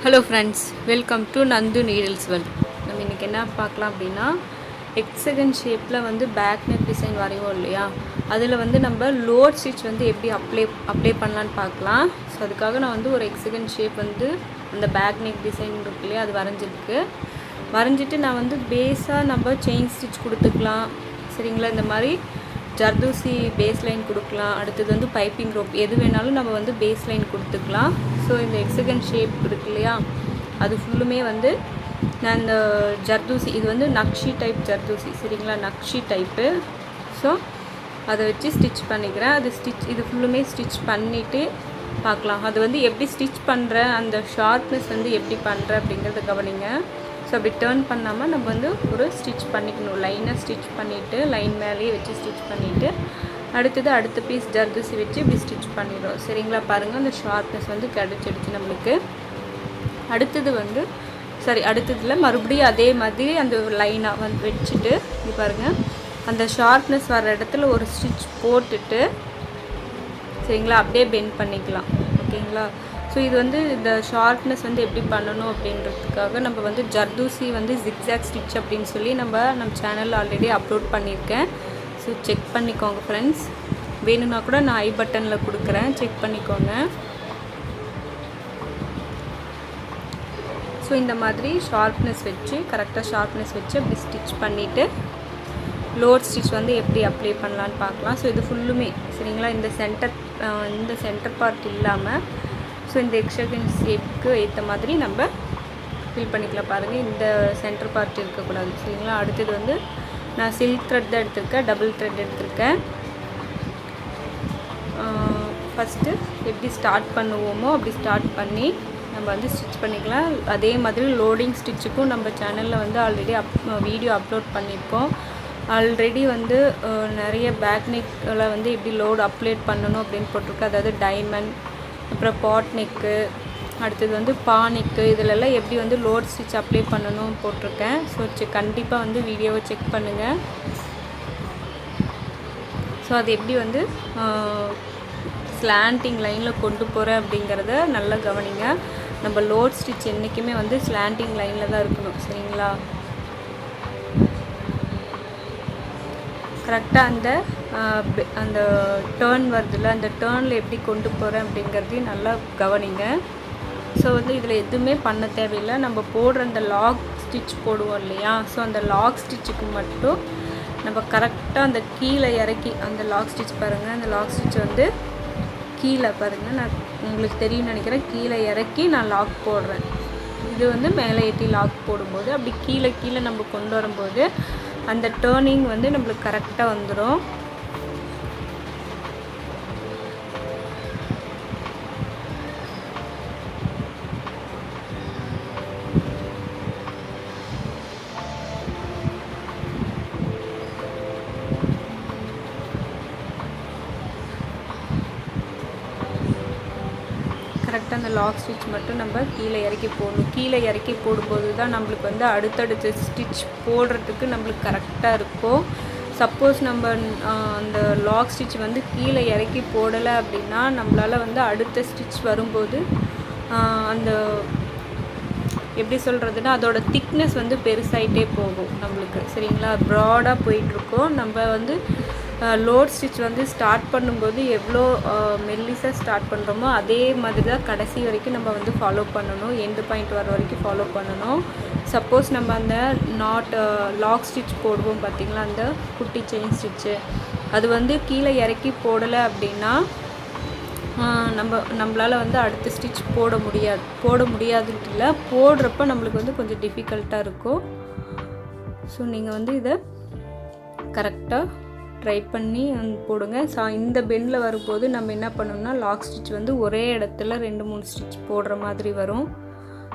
Hello friends, welcome to Nandu Needles World. நம்ம இன்னைக்கு என்ன பார்க்கலாம் அப்படினா ஹெக்ஸகன் ஷேப்ல வந்து பேக் நெக் டிசைன் வரைவோம் இல்லையா, அதில் வந்து நம்ம லோட் ஸ்டிச் வந்து எப்படி அப்ளை பண்ணலான்னு பார்க்கலாம். ஸோ அதுக்காக நான் வந்து ஒரு ஹெக்ஸகன் ஷேப் வந்து அந்த பேக் நெக் டிசைன் இருக்கு இல்லையா, அது வரைஞ்சிட்டு நான் வந்து பேஸாக நம்ம செயின் ஸ்டிச் கொடுத்துக்கலாம். சரிங்களா, இந்த மாதிரி ஜர்தூசி பேஸ் லைன் கொடுக்கலாம். அடுத்தது வந்து பைப்பிங் ரோப், எது வேணாலும் நம்ம வந்து பேஸ் லைன் கொடுத்துக்கலாம். ஸோ இந்த ஹெக்ஸகன் ஷேப் இருக்கு இல்லையா, அது ஃபுல்லுமே வந்து நான் இந்த ஜர்தூசி, இது வந்து நக்ஷி டைப் ஜர்தூசி, சரிங்களா, நக்ஷி டைப்பு. ஸோ அதை வச்சு ஸ்டிச் பண்ணிக்கிறேன். இது ஃபுல்லுமே ஸ்டிச் பண்ணிவிட்டு பார்க்கலாம். அது வந்து எப்படி ஸ்டிச் பண்ணுறேன், அந்த ஷார்ப்னஸ் வந்து எப்படி பண்ணுறேன் அப்படிங்கிறத கவனிங்க. ஸோ அப்படி டேர்ன் பண்ணாமல் நம்ம வந்து ஒரு ஸ்டிச் பண்ணிக்கணும். லைனாக ஸ்டிச் பண்ணிவிட்டு லைன் மேலேயே வச்சு ஸ்டிச் பண்ணிவிட்டு அடுத்த பீஸ் ஜர்தூசி வச்சு இப்படி ஸ்டிச் பண்ணிடுறோம். சரிங்களா, பாருங்கள் அந்த ஷார்ப்னஸ் வந்து கிடச்சிடுச்சு நம்மளுக்கு. அடுத்ததில் மறுபடியும் அதே மாதிரி அந்த லைனாக வந்து வச்சுட்டு இது பாருங்கள், அந்த ஷார்ப்னஸ் வர இடத்துல ஒரு ஸ்டிச் போட்டுட்டு சரிங்களா அப்படியே பெண்ட் பண்ணிக்கலாம். ஓகேங்களா, ஸோ இது வந்து இந்த ஷார்ப்னஸ் வந்து எப்படி பண்ணணும் அப்படின்றதுக்காக நம்ம வந்து ஜர்தூசி வந்து ஜிக்ஸாக் ஸ்டிச் அப்படின்னு சொல்லி நம்ம சேனலில் ஆல்ரெடி அப்லோட் பண்ணியிருக்கேன். ஸோ செக் பண்ணிக்கோங்க ஃப்ரெண்ட்ஸ். வேணும்னா கூட நான் ஐ பட்டனில் கொடுக்குறேன், செக் பண்ணிக்கோங்க. ஸோ இந்த மாதிரி கரெக்டாக ஷார்ப்னஸ் வச்சு அப்படி ஸ்டிச் பண்ணிவிட்டு லோட் ஸ்டிச் வந்து எப்படி அப்ளை பண்ணலான்னு பார்க்கலாம். ஸோ இது ஃபுல்லுமே சரிங்களா, இந்த சென்டர் பார்ட் இல்லாமல் ஸோ இந்த ஹெக்ஸகன் ஷேப்புக்கு ஏற்ற மாதிரி நம்ம ஃபில் பண்ணிக்கலாம். பாருங்கள், இந்த சென்டர் பார்ட் இருக்கக்கூடாது. சரிங்களா, அடுத்தது வந்து நான் சில்க் த்ரெட் தான் எடுத்திருக்கேன், டபுள் த்ரெட் எடுத்திருக்கேன். ஃபஸ்ட்டு எப்படி ஸ்டார்ட் பண்ணுவோமோ அப்படி ஸ்டார்ட் பண்ணி நம்ம வந்து ஸ்டிச் பண்ணிக்கலாம். அதே மாதிரி லோடிங் ஸ்டிச்சுக்கும் நம்ம சேனலில் வந்து ஆல்ரெடி வீடியோ அப்லோட் பண்ணியிருக்கோம். ஆல்ரெடி வந்து நிறைய பேக் நெக்கில் வந்து எப்படி லோடு அப்ளை பண்ணணும் அப்படின்னு போட்டிருக்கேன். அதாவது டைமண்ட், அப்புறம் பாட் நெக்கு, அடுத்தது வந்து பா நெக்கு, இதிலெல்லாம் எப்படி வந்து லோட் ஸ்டிச் அப்ளை பண்ணணும் போட்டிருக்கேன். ஸோ கண்டிப்பாக வந்து வீடியோவை செக் பண்ணுங்கள். ஸோ அது எப்படி வந்து ஸ்லாண்டிங் லைனில் கொண்டு போகிறேன் அப்படிங்கிறத நல்லா கவனிங்க. நம்ம லோட் ஸ்டிச் என்றைக்குமே வந்து ஸ்லாண்டிங் லைனில் தான் இருக்கணும். சரிங்களா, கரெக்டாக அந்த டேர்ன் வருதுல்ல, அந்த டேர்னில் எப்படி கொண்டு போகிறேன் அப்படிங்கிறதையும் நல்லா கவனிங்க. ஸோ வந்து இதில் எதுவுமே பண்ண தேவையில்லை. நம்ம போடுற அந்த லாக் ஸ்டிச் போடுவோம் இல்லையா, ஸோ அந்த லாக் ஸ்டிச்சுக்கு மட்டும் நம்ம கரெக்டாக அந்த கீழே இறக்கி அந்த லாக் ஸ்டிச் பாருங்கள், அந்த லாக் ஸ்டிச் வந்து கீழே பாருங்கள், நான் உங்களுக்கு தெரியும்னு நினைக்கிறேன், கீழே இறக்கி நான் லாக் போடுறேன். இது வந்து மேலே ஏற்றி லாக் போடும்போது அப்படி கீழே நம்ம கொண்டு வரும்போது அந்த டேர்னிங் வந்து நம்மளுக்கு கரெக்டாக வந்துடும். கரெக்டாக அந்த லாக் ஸ்டிச் மட்டும் நம்ம கீழே இறக்கி போடணும். கீழே இறக்கி போடும்போது தான் நம்மளுக்கு வந்து அடுத்தடுத்து ஸ்டிச் போடுறதுக்கு நம்மளுக்கு கரெக்டாக இருக்கும். சப்போஸ் நம்ம அந்த லாக் ஸ்டிச் வந்து கீழே இறக்கி போடலை அப்படின்னா நம்மளால் வந்து அடுத்த ஸ்டிச் வரும்போது அந்த எப்படி சொல்கிறதுனா அதோட திக்னஸ் வந்து பெருசாகிட்டே போகும் நம்மளுக்கு. சரிங்களா, ப்ராடாக போயிட்டுருக்கோம். நம்ம வந்து லோட் ஸ்டிச் வந்து ஸ்டார்ட் பண்ணும்போது எவ்வளோ மெல்லிஸாக ஸ்டார்ட் பண்ணுறோமோ அதே மாதிரி தான் கடைசி வரைக்கும் நம்ம வந்து ஃபாலோ பண்ணணும். எண்டு பாயிண்ட் வர வரைக்கும் ஃபாலோ பண்ணணும். சப்போஸ் நம்ம அந்த லாக் ஸ்டிச் போடுவோம் பார்த்திங்களா, அந்த குட்டி செயின் ஸ்டிச்சு, அது வந்து கீழே இறக்கி போடலை அப்படின்னா நம்மளால் வந்து அடுத்த ஸ்டிச் போட முடியாதுன்ட்டு இல்லை, போடுறப்ப நம்மளுக்கு வந்து கொஞ்சம் டிஃபிகல்ட்டாக இருக்கும். ஸோ நீங்கள் வந்து இதை கரெக்டாக ட்ரை பண்ணி போடுங்க. இந்த பெண்டில் வரும்போது நம்ம என்ன பண்ணணும்னா லாக் ஸ்டிச் வந்து ஒரே இடத்துல 2-3 ஸ்டிச் போடுற மாதிரி வரும்.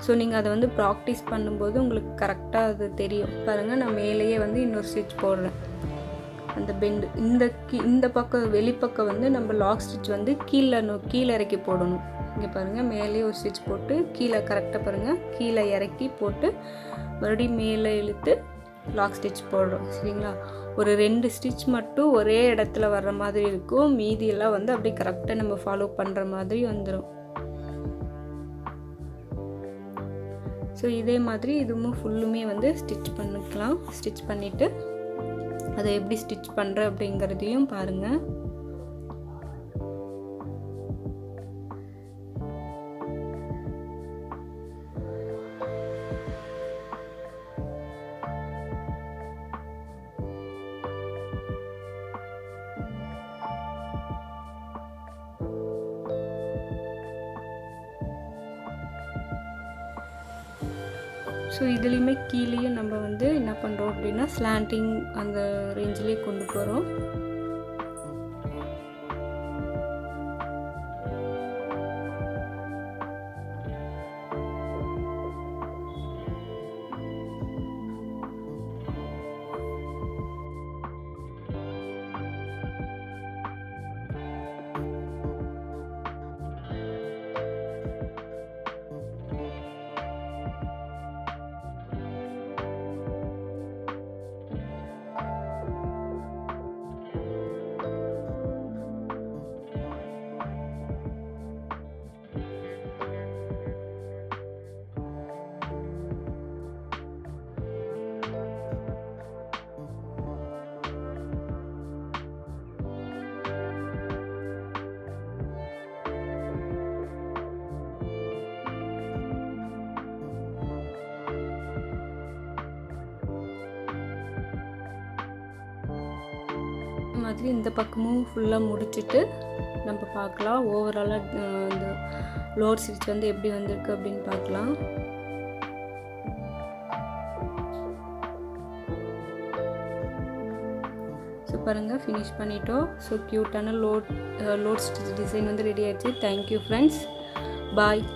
ஸோ நீங்கள் அதை வந்து ப்ராக்டிஸ் பண்ணும்போது உங்களுக்கு கரெக்டாக அது தெரியும். பாருங்கள், நான் மேலேயே வந்து இன்னொரு ஸ்டிச் போடுறேன். அந்த பெண்டு இந்த பக்கம் வெளிப்பக்கம் வந்து நம்ம லாக் ஸ்டிச் வந்து கீழே இறக்கி போடணும். இங்கே பாருங்கள், மேலேயே ஒரு ஸ்டிச் போட்டு கீழே கரெக்டாக பாருங்கள், கீழே இறக்கி போட்டு மறுபடியும் மேலே இழுத்து லாக் ஸ்டிச் போடுறோம். சரிங்களா, ஒரு 2 ஸ்டிச் மட்டும் ஒரே இடத்துல வர்ற மாதிரி இருக்கும். மீதியெல்லாம் வந்து அப்படியே கரெக்டாக நம்ம ஃபாலோ பண்ணுற மாதிரி வந்துடும். ஸோ இதே மாதிரி இதுவும் ஃபுல்லுமே வந்து ஸ்டிச் பண்ணிக்கலாம். ஸ்டிச் பண்ணிவிட்டு அதை எப்படி ஸ்டிச் பண்ணுறேன் அப்படிங்கிறதையும் பாருங்கள். ஸோ இதுலேயுமே கீழேயும் நம்ம வந்து என்ன பண்ணுறோம் அப்படின்னா ஸ்லாண்டிங் அந்த ரேஞ்சிலே கொண்டு போகிறோம். மாதிரி இந்த பக்கமும் ஃபுல்லாக முடிச்சுட்டு நம்ம பார்க்கலாம் ஓவராலாக இந்த லோட் ஸ்டிச் வந்து எப்படி வந்திருக்கு அப்படின்னு பார்க்கலாம். ஸோ பாருங்கள் ஃபினிஷ் பண்ணிட்டோம். ஸோ க்யூட்டான லோட் ஸ்டிச் டிசைன் வந்து ரெடி ஆயிடுச்சு. தேங்க்யூ ஃப்ரெண்ட்ஸ், பாய்.